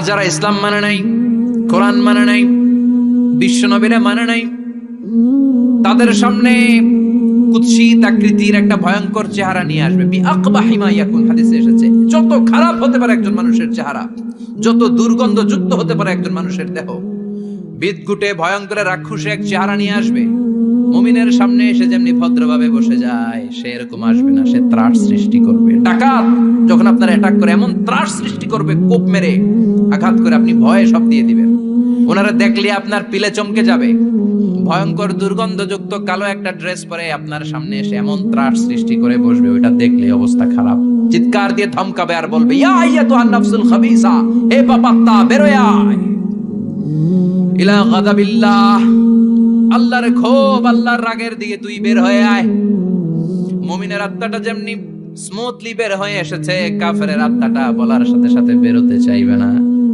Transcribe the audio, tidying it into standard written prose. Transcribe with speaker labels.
Speaker 1: যারা ইসলাম মানে নাই, কোরআন মানে নাই, বিশ্ব নবীরে মানে নাই, তাদের সামনে কুৎসিত আকৃতির একটা ভয়ঙ্কর চেহারা নিয়ে আসবে। বিআকবাহি মা ইয়াকুন, হাদিসে এসেছে, যত খারাপ হতে পারে একজন মানুষের চেহারা, যত দুর্গন্ধযুক্ত হতে পারে একজন মানুষের দেহ, বিদঘুটে ভয়ঙ্কর রাক্ষসে এক চেহারা নিয়ে আসবে। মুমিনের সামনে এসে যেমনি ভদ্রভাবে বসে যায়, সে এরকম আসবে না, সে ত্রাস সৃষ্টি করবে। ডাকাত যখন আপনার অ্যাটাক করে এমন ত্রাস সৃষ্টি করবে, কোপ মেরে আঘাত করে আপনি ভয়ে সব দিয়ে দিবেন। ওনারা দেখলে আপনার পিলে চমকে যাবে। ভয়ঙ্কর দুর্গন্ধযুক্ত কালো একটা ড্রেস পরে আপনার সামনে এসে এমন ত্রাস সৃষ্টি করে বসবে, ওইটা দেখলে অবস্থা খারাপ। চিৎকার দিয়ে ধমকাবে আর বলবে, ইয়া আইয়াতুহান নাফসুল খাবিসা, হে পাপাত্তা বের হয়ে আয় ইলা গাদাবিল্লাহ, আল্লাহর ক্ষোভ, আল্লাহর রাগের দিকে তুই বের হয়ে আয়। মুমিনের আত্মাটা যেমনি স্মুথলি বের হয়ে এসেছে, কাফেরের আত্মাটা বলার সাথে সাথে বেরোতে চাইবে না।